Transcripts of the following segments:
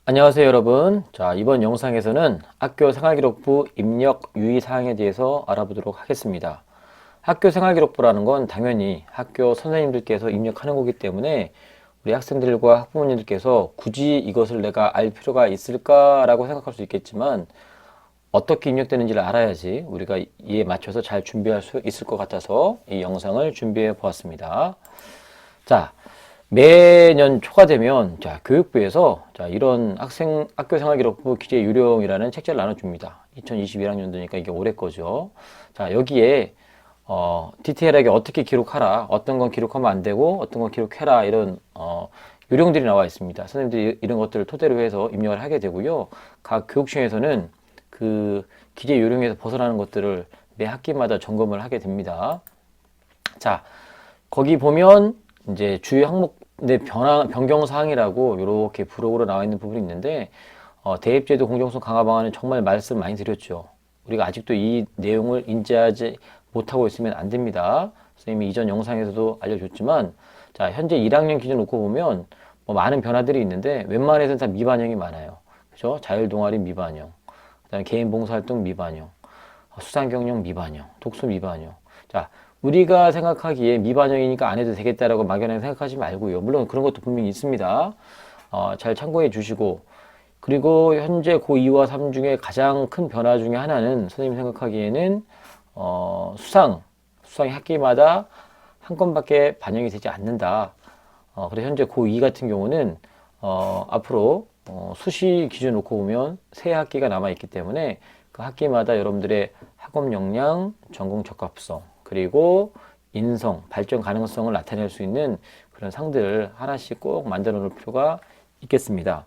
안녕하세요 여러분. 자, 이번 영상에서는 학교 생활기록부 입력 유의사항에 대해서 알아보도록 하겠습니다. 학교 생활기록부라는 건 당연히 학교 선생님들께서 입력하는 거기 때문에 우리 학생들과 학부모님들께서 굳이 이것을 내가 알 필요가 있을까라고 생각할 수 있겠지만 어떻게 입력되는지를 알아야지 우리가 이에 맞춰서 잘 준비할 수 있을 것 같아서 이 영상을 준비해 보았습니다. 자, 매년 초가 되면 교육부에서 이런 학교 생활기록부 기재 요령이라는 책자를 나눠줍니다. 2021학년도니까 이게 올해 거죠. 자, 여기에 디테일하게 어떻게 기록하라, 어떤 건 기록하면 안 되고 어떤 건 기록해라 이런 요령들이 나와 있습니다. 선생님들이 이런 것들을 토대로 해서 입력을 하게 되고요. 각 교육청에서는 그 기재 요령에서 벗어나는 것들을 매 학기마다 점검을 하게 됩니다. 자, 거기 보면 이제 주요 항목의 변경 사항이라고 이렇게 부록으로 나와 있는 부분이 있는데 대입제도 공정성 강화 방안은 정말 말씀 많이 드렸죠. 우리가 아직도 이 내용을 인지하지 못하고 있으면 안 됩니다. 선생님이 이전 영상에서도 알려줬지만 자, 현재 1학년 기준 놓고 보면 뭐 많은 변화들이 있는데 웬만해서는 다 미반영이 많아요. 그죠? 자율동아리 미반영, 그다음에 개인 봉사활동 미반영, 수상경영 미반영, 독서 미반영. 자, 우리가 생각하기에 미반영이니까 안 해도 되겠다라고 막연하게 생각하지 말고요. 물론 그런 것도 분명히 있습니다. 잘 참고해 주시고, 그리고 현재 고2와 3 중에 가장 큰 변화 중에 하나는 선생님 생각하기에는 수상이 학기마다 한 건밖에 반영이 되지 않는다. 그래서 현재 고2 같은 경우는 앞으로 수시 기준 놓고 보면 세 학기가 남아 있기 때문에 그 학기마다 여러분들의 학업 역량, 전공 적합성, 그리고 인성, 발전 가능성을 나타낼 수 있는 그런 상들을 하나씩 꼭 만들어 놓을 필요가 있겠습니다.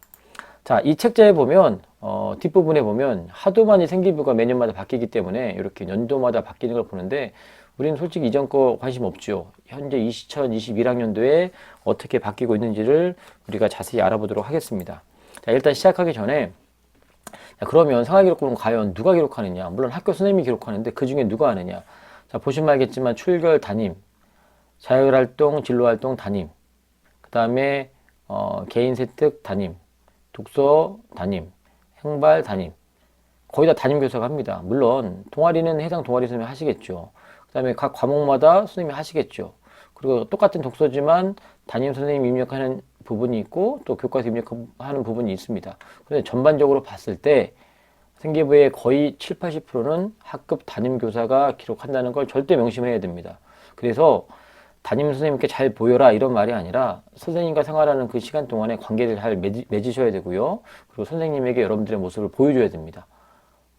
자, 이 책자에 보면 뒷부분에 보면 하도 많이 생기부가 매년마다 바뀌기 때문에 이렇게 연도마다 바뀌는 걸 보는데 우리는 솔직히 이전 거 관심 없죠. 현재 2021학년도에 어떻게 바뀌고 있는지를 우리가 자세히 알아보도록 하겠습니다. 자, 일단 시작하기 전에 자, 그러면 생활기록부는 과연 누가 기록하느냐? 물론 학교 선생님이 기록하는데 그 중에 누가 하느냐? 자, 보시면 알겠지만 출결 담임, 자율활동, 진로활동 담임, 그 다음에 개인 세특 담임, 독서 담임, 행발 담임, 거의 다 담임 교사가 합니다. 물론 동아리는 해당 동아리 선생님이 하시겠죠. 그 다음에 각 과목마다 선생님이 하시겠죠. 그리고 똑같은 독서지만 담임 선생님이 입력하는 부분이 있고 또 교과서 입력하는 부분이 있습니다. 그런데 전반적으로 봤을 때 생기부의 거의 7, 80%는 학급 담임 교사가 기록한다는 걸 절대 명심해야 됩니다. 그래서 담임 선생님께 잘 보여라 이런 말이 아니라 선생님과 생활하는 그 시간 동안에 관계를 잘 맺으셔야 되고요. 그리고 선생님에게 여러분들의 모습을 보여줘야 됩니다.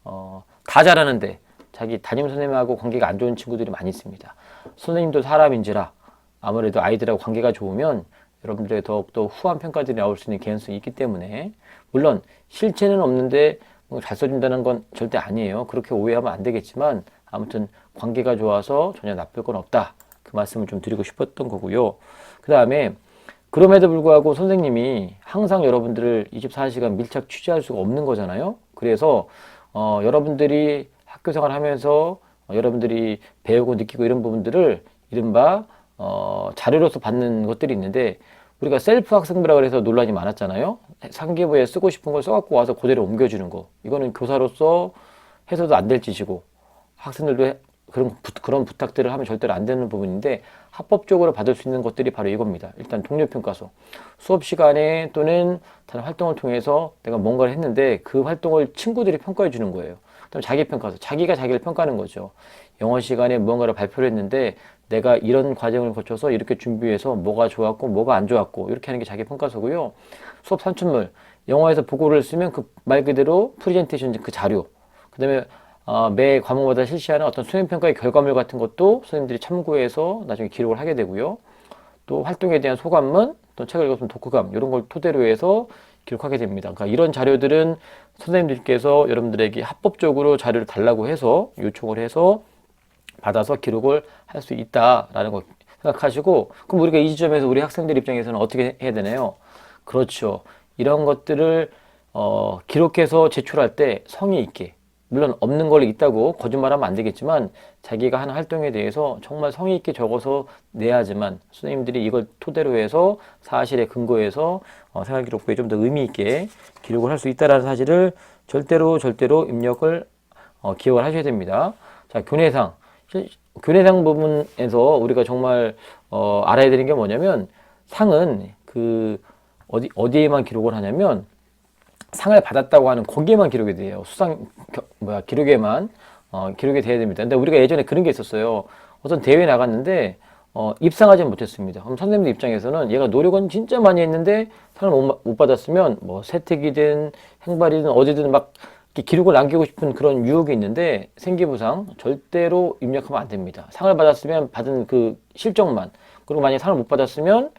다 잘하는데 자기 담임 선생님하고 관계가 안 좋은 친구들이 많이 있습니다. 선생님도 사람인지라 아무래도 아이들하고 관계가 좋으면 여러분들의 더욱더 후한 평가들이 나올 수 있는 개연성이 있기 때문에 물론 실체는 없는데 잘 써준다는 건 절대 아니에요. 그렇게 오해하면 안 되겠지만 아무튼 관계가 좋아서 전혀 나쁠 건 없다. 그 말씀을 좀 드리고 싶었던 거고요. 그 다음에 그럼에도 불구하고 선생님이 항상 여러분들을 24시간 밀착 취재할 수가 없는 거잖아요. 그래서 여러분들이 학교 생활하면서 여러분들이 배우고 느끼고 이런 부분들을 이른바 자료로서 받는 것들이 있는데 우리가 셀프 학습부라 그래서 논란이 많았잖아요. 상기부에 쓰고 싶은 걸 써갖고 와서 그대로 옮겨주는 거. 이거는 교사로서 해서도 안 될 짓이고 학생들도 그런 부탁들을 하면 절대로 안 되는 부분인데 합법적으로 받을 수 있는 것들이 바로 이겁니다. 일단 동료평가서. 수업 시간에 또는 다른 활동을 통해서 내가 뭔가를 했는데 그 활동을 친구들이 평가해 주는 거예요. 그다음 자기평가서. 자기가 자기를 평가하는 거죠. 영어 시간에 무언가를 발표를 했는데 내가 이런 과정을 거쳐서 이렇게 준비해서 뭐가 좋았고 뭐가 안 좋았고 이렇게 하는 게 자기 평가서고요. 수업 산출물. 영어에서 보고를 쓰면 그 말 그대로 프레젠테이션 그 자료. 그다음에 매 과목마다 실시하는 어떤 수행평가의 결과물 같은 것도 선생님들이 참고해서 나중에 기록을 하게 되고요. 또 활동에 대한 소감문, 또 책을 읽었으면 독후감 이런 걸 토대로 해서 기록하게 됩니다. 그러니까 이런 자료들은 선생님들께서 여러분들에게 합법적으로 자료를 달라고 해서 요청을 해서 받아서 기록을 할 수 있다라는 걸 생각하시고 그럼 우리가 이 지점에서 우리 학생들 입장에서는 어떻게 해야 되나요? 그렇죠. 이런 것들을 기록해서 제출할 때 성의 있게 물론 없는 걸 있다고 거짓말하면 안 되겠지만 자기가 하는 활동에 대해서 정말 성의 있게 적어서 내야지만 선생님들이 이걸 토대로 해서 사실에 근거해서 생활기록부에 좀 더 의미 있게 기록을 할 수 있다는 사실을 절대로 입력을 기억을 하셔야 됩니다. 자, 교내상 부분에서 우리가 정말 알아야 되는 게 뭐냐면 상은 그 어디에만 기록을 하냐면 상을 받았다고 하는 거기에만 기록이 돼요. 기록에만 기록이 돼야 됩니다. 근데 우리가 예전에 그런 게 있었어요. 어떤 대회 나갔는데 입상하지 못했습니다. 그럼 선생님들 입장에서는 얘가 노력은 진짜 많이 했는데 상을 못 받았으면 뭐 세특이든 행발이든 어디든 막 이렇게 기록을 남기고 싶은 그런 유혹이 있는데 생기부상 절대로 입력하면 안 됩니다. 상을 받았으면 받은 그 실적만, 그리고 만약에 상을 못 받았으면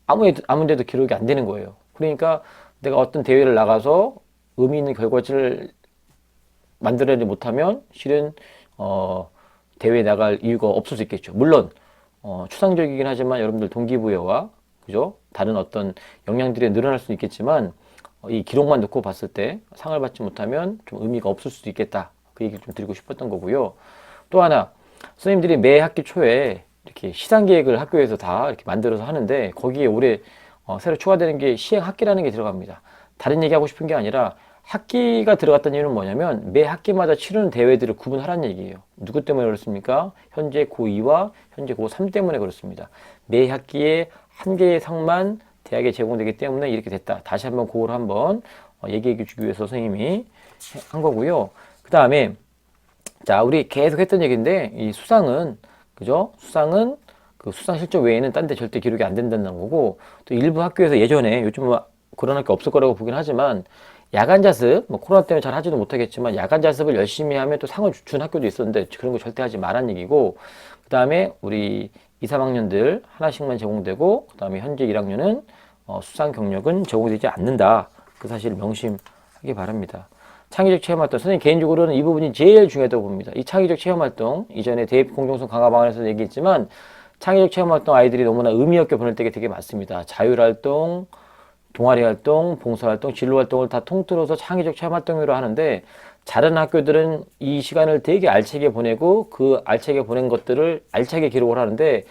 아무 데도 기록이 안 되는 거예요. 그러니까 내가 어떤 대회를 나가서 의미 있는 결과를 만들어내지 못하면 실은 대회에 나갈 이유가 없을 수 있겠죠. 물론 추상적이긴 하지만 여러분들 동기부여와 그죠? 다른 어떤 역량들이 늘어날 수는 있겠지만 이 기록만 놓고 봤을 때 상을 받지 못하면 좀 의미가 없을 수도 있겠다. 그 얘기를 좀 드리고 싶었던 거고요. 또 하나, 선생님들이 매 학기 초에 이렇게 시상 계획을 학교에서 다 이렇게 만들어서 하는데 거기에 올해 새로 추가되는 게 시행 학기라는 게 들어갑니다. 다른 얘기하고 싶은 게 아니라 학기가 들어갔다는 이유는 뭐냐면 매 학기마다 치르는 대회들을 구분하라는 얘기예요. 누구 때문에 그렇습니까? 현재 고2와 현재 고3 때문에 그렇습니다. 매 학기에 한 개의 상만 대학에 제공되기 때문에 이렇게 됐다. 다시 한번 그걸 한번 얘기해 주기 위해서 선생님이 한 거고요. 그 다음에 자, 우리 계속 했던 얘기인데 이 수상은 그죠? 수상은 그 수상 실적 외에는 딴 데 절대 기록이 안 된다는 거고, 또 일부 학교에서 예전에 요즘은 그런 학교 없을 거라고 보긴 하지만 야간 자습, 뭐 코로나 때문에 잘 하지도 못하겠지만 야간 자습을 열심히 하면 또 상을 준 학교도 있었는데 그런 거 절대 하지 말란 얘기고, 그 다음에 우리 2, 3학년들 하나씩만 제공되고, 그 다음에 현재 1학년은 수상 경력은 제공되지 않는다. 그 사실을 명심하기 바랍니다. 창의적 체험활동, 선생님 개인적으로는 이 부분이 제일 중요하다고 봅니다. 이 창의적 체험활동, 이전에 대입 공정성 강화 방안에서 얘기했지만 창의적 체험활동 아이들이 너무나 의미 없게 보낼 때가 되게 많습니다. 자율활동, 동아리활동, 봉사활동, 진로활동을 다 통틀어서 창의적 체험활동으로 하는데, 다른 학교들은 이 시간을 되게 알차게 보내고 그 알차게 보낸 것들을 알차게 기록을 하는데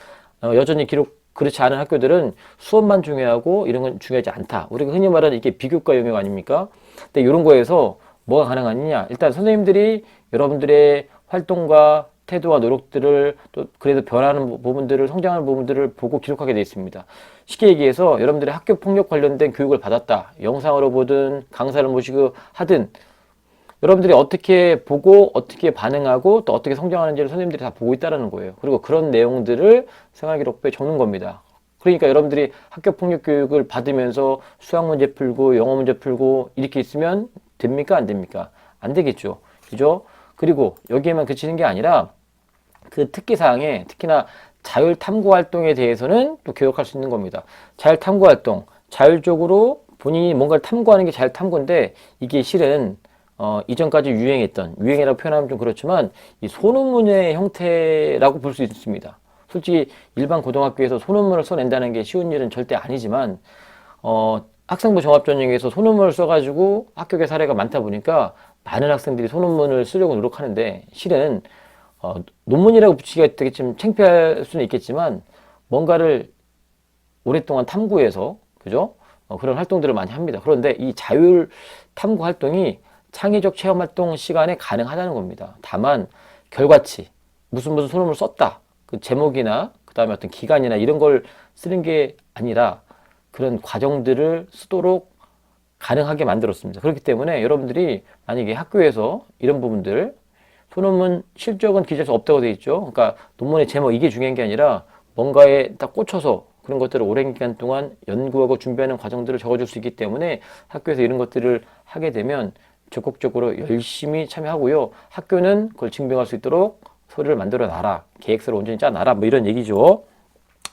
여전히 그렇지 않은 학교들은 수업만 중요하고 이런 건 중요하지 않다. 우리가 흔히 말하는 이게 비교과 영역 아닙니까? 근데 이런 거에서 뭐가 가능하느냐? 일단 선생님들이 여러분들의 활동과 태도와 노력들을 또 그래도 변하는 부분들을, 성장하는 부분들을 보고 기록하게 되어 있습니다. 쉽게 얘기해서 여러분들의 학교 폭력 관련된 교육을 받았다. 영상으로 보든 강사를 모시고 하든 여러분들이 어떻게 보고 어떻게 반응하고 또 어떻게 성장하는지를 선생님들이 다 보고 있다는 거예요. 그리고 그런 내용들을 생활기록부에 적는 겁니다. 그러니까 여러분들이 학교 폭력 교육을 받으면서 수학 문제 풀고 영어 문제 풀고 이렇게 있으면 됩니까? 안 됩니까? 안 되겠죠. 그죠? 그리고 여기에만 그치는 게 아니라 그 특기사항에 특히나 자율 탐구 활동에 대해서는 또 교육할 수 있는 겁니다. 자율 탐구 활동, 자율적으로 본인이 뭔가를 탐구하는 게 자율 탐구인데 이게 실은 이전까지 유행이라고 표현하면 좀 그렇지만 이 소논문의 형태라고 볼 수 있습니다. 솔직히 일반 고등학교에서 소논문을 써낸다는 게 쉬운 일은 절대 아니지만 학생부 종합전형에서 소논문을 써가지고 합격의 사례가 많다 보니까 많은 학생들이 소논문을 쓰려고 노력하는데 실은 논문이라고 붙이기가 되게 좀 창피할 수는 있겠지만 뭔가를 오랫동안 탐구해서 그죠? 그런 활동들을 많이 합니다. 그런데 이 자율 탐구 활동이 창의적 체험 활동 시간에 가능하다는 겁니다. 다만 결과치, 무슨 소논문을 썼다. 그 제목이나 그 다음에 어떤 기간이나 이런 걸 쓰는 게 아니라 그런 과정들을 쓰도록 가능하게 만들었습니다. 그렇기 때문에 여러분들이 만약에 학교에서 이런 부분들, 소논문 실적은 기재할 수 없다고 되어 있죠. 그러니까 논문의 제목 이게 중요한 게 아니라 뭔가에 딱 꽂혀서 그런 것들을 오랜 기간 동안 연구하고 준비하는 과정들을 적어줄 수 있기 때문에 학교에서 이런 것들을 하게 되면 적극적으로 열심히 참여하고요. 학교는 그걸 증명할 수 있도록 서류를 만들어 놔라. 계획서를 온전히 짜 놔라. 뭐 이런 얘기죠.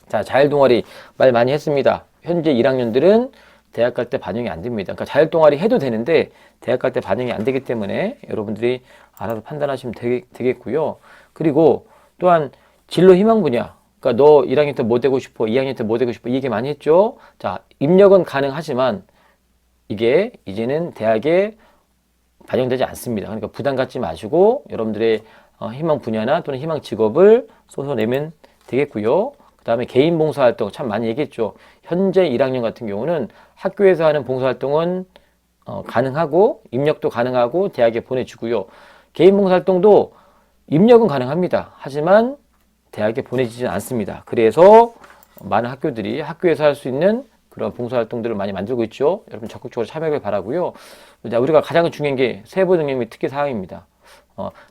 자, 자율동아리 말 많이 했습니다. 현재 1학년들은 대학 갈 때 반영이 안 됩니다. 그러니까 자율동아리 해도 되는데 대학 갈 때 반영이 안 되기 때문에 여러분들이 알아서 판단하시면 되겠고요. 그리고 또한 진로 희망 분야. 그러니까 너 1학년 때 뭐 되고 싶어? 2학년 때 뭐 되고 싶어? 이 얘기 많이 했죠. 자, 입력은 가능하지만 이게 이제는 대학에 반영되지 않습니다. 그러니까 부담 갖지 마시고 여러분들의 희망 분야나 또는 희망 직업을 쏟아내면 되겠고요. 그 다음에 개인 봉사활동 참 많이 얘기했죠. 현재 1학년 같은 경우는 학교에서 하는 봉사활동은 가능하고 입력도 가능하고 대학에 보내주고요. 개인 봉사활동도 입력은 가능합니다. 하지만 대학에 보내지지는 않습니다. 그래서 많은 학교들이 학교에서 할 수 있는 그런 봉사활동들을 많이 만들고 있죠. 여러분 적극적으로 참여하길 바라고요. 우리가 가장 중요한 게 세부 능력 및 특기 사항입니다.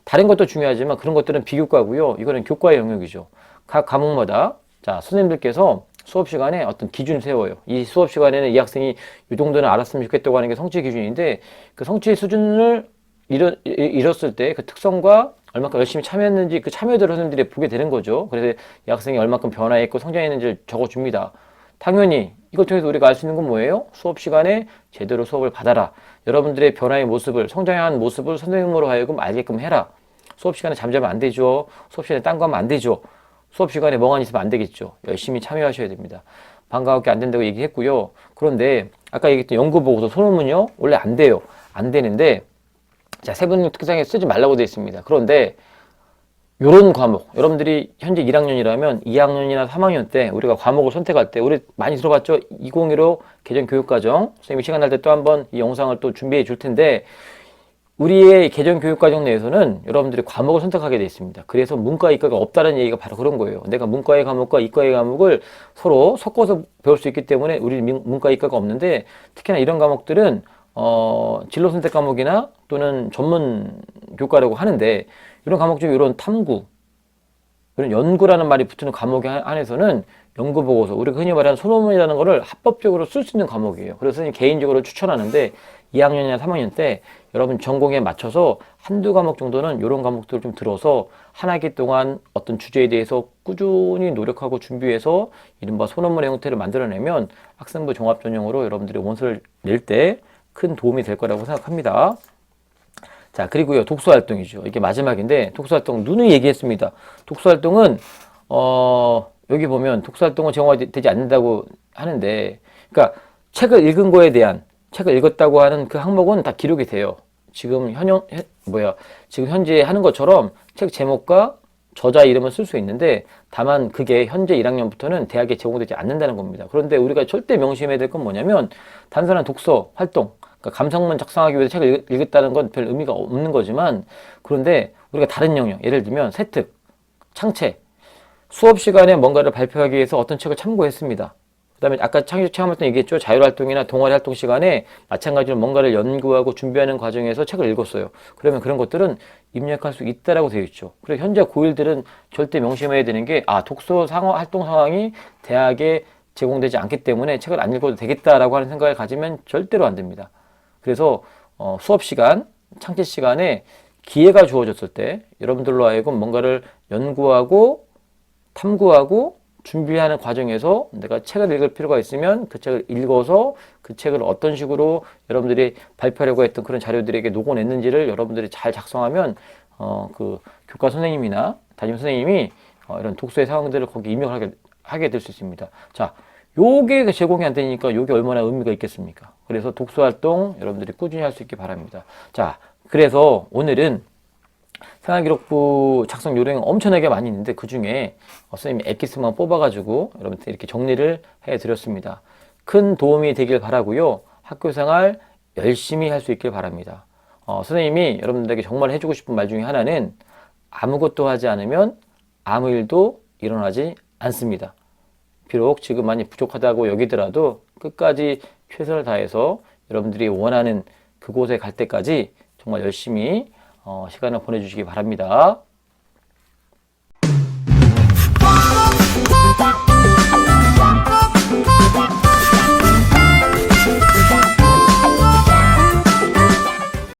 다른 것도 중요하지만 그런 것들은 비교과고요. 이거는 교과의 영역이죠. 각 과목마다 자 선생님들께서 수업 시간에 어떤 기준을 세워요. 이 수업 시간에는 이 학생이 이 정도는 알았으면 좋겠다고 하는 게 성취 기준인데 그 성취 수준을 이뤘을 때 그 특성과 얼마큼 열심히 참여했는지 그 참여도를 선생님들이 보게 되는 거죠. 그래서 이 학생이 얼마큼 변화했고 성장했는지를 적어줍니다. 당연히 이걸 통해서 우리가 알 수 있는 건 뭐예요? 수업 시간에 제대로 수업을 받아라. 여러분들의 변화의 모습을, 성장한 모습을 선생님으로 하여금 알게끔 해라. 수업 시간에 잠자면 안 되죠. 수업 시간에 딴 거 하면 안 되죠. 수업 시간에 멍하니 있으면 안 되겠죠. 열심히 참여하셔야 됩니다. 방과후밖에 안 된다고 얘기했고요. 그런데 아까 얘기했던 연구보고서 소논문요 원래 안 돼요. 안 되는데 자 세분 특성에 쓰지 말라고 되어 있습니다. 그런데 요런 과목, 여러분들이 현재 1학년이라면 2학년이나 3학년 때 우리가 과목을 선택할 때 우리 많이 들어봤죠? 2015 개정교육과정 선생님이 시간 날 때 또 한번 이 영상을 또 준비해 줄 텐데 우리의 개정교육과정 내에서는 여러분들이 과목을 선택하게 되어 있습니다. 그래서 문과, 이과가 없다는 얘기가 바로 그런 거예요. 내가 문과의 과목과 이과의 과목을 서로 섞어서 배울 수 있기 때문에 우리 문과, 이과가 없는데 특히나 이런 과목들은 진로 선택 과목이나 또는 전문 교과라고 하는데 이런 과목 중에 이런 탐구, 이런 연구라는 말이 붙는 과목에 한해서는 연구보고서, 우리가 흔히 말하는 소논문이라는 거를 합법적으로 쓸 수 있는 과목이에요. 그래서 선생님 개인적으로 추천하는데 2학년이나 3학년 때 여러분 전공에 맞춰서 한두 과목 정도는 이런 과목들을 좀 들어서 한 학기 동안 어떤 주제에 대해서 꾸준히 노력하고 준비해서 이른바 소논문의 형태를 만들어내면 학생부 종합전형으로 여러분들이 원서를 낼 때 큰 도움이 될 거라고 생각합니다. 자, 그리고요, 독서활동이죠. 이게 마지막인데, 독서활동, 누누이 얘기했습니다. 독서활동은, 여기 보면 독서활동은 제공되지 않는다고 하는데, 그러니까 책을 읽은 거에 대한, 책을 읽었다고 하는 그 항목은 다 기록이 돼요. 지금 지금 현재 하는 것처럼 책 제목과 저자 이름을 쓸 수 있는데, 다만 그게 현재 1학년부터는 대학에 제공되지 않는다는 겁니다. 그런데 우리가 절대 명심해야 될 건 뭐냐면, 단순한 독서 활동, 그러니까 감상문 작성하기 위해서 책을 읽었다는 건 별 의미가 없는 거지만 그런데 우리가 다른 영역, 예를 들면 세특, 창체, 수업 시간에 뭔가를 발표하기 위해서 어떤 책을 참고했습니다. 그 다음에 아까 창의적 체험활동 얘기했죠. 자율활동이나 동아리 활동 시간에 마찬가지로 뭔가를 연구하고 준비하는 과정에서 책을 읽었어요. 그러면 그런 것들은 입력할 수 있다라고 되어 있죠. 그리고 현재 고1들은 절대 명심해야 되는 게 독서 활동 상황이 대학에 제공되지 않기 때문에 책을 안 읽어도 되겠다라고 하는 생각을 가지면 절대로 안 됩니다. 그래서 수업 시간, 창제 시간에 기회가 주어졌을 때 여러분들로 하여금 뭔가를 연구하고 탐구하고 준비하는 과정에서 내가 책을 읽을 필요가 있으면 그 책을 읽어서 그 책을 어떤 식으로 여러분들이 발표하려고 했던 그런 자료들에게 녹여냈는지를 여러분들이 잘 작성하면 그 교과 선생님이나 담임 선생님이 이런 독서의 상황들을 거기 입력을 하게 될 수 있습니다. 자, 요게 제공이 안 되니까 요게 얼마나 의미가 있겠습니까? 그래서 독서활동 여러분들이 꾸준히 할 수 있기 바랍니다. 자, 그래서 오늘은 생활기록부 작성 요령이 엄청나게 많이 있는데 그 중에 선생님이 엑기스만 뽑아가지고 여러분들 이렇게 정리를 해드렸습니다. 큰 도움이 되길 바라고요. 학교생활 열심히 할 수 있길 바랍니다. 선생님이 여러분들에게 정말 해주고 싶은 말 중에 하나는 아무것도 하지 않으면 아무 일도 일어나지 않습니다. 비록 지금 많이 부족하다고 여기더라도 끝까지 최선을 다해서 여러분들이 원하는 그곳에 갈 때까지 정말 열심히 시간을 보내주시기 바랍니다.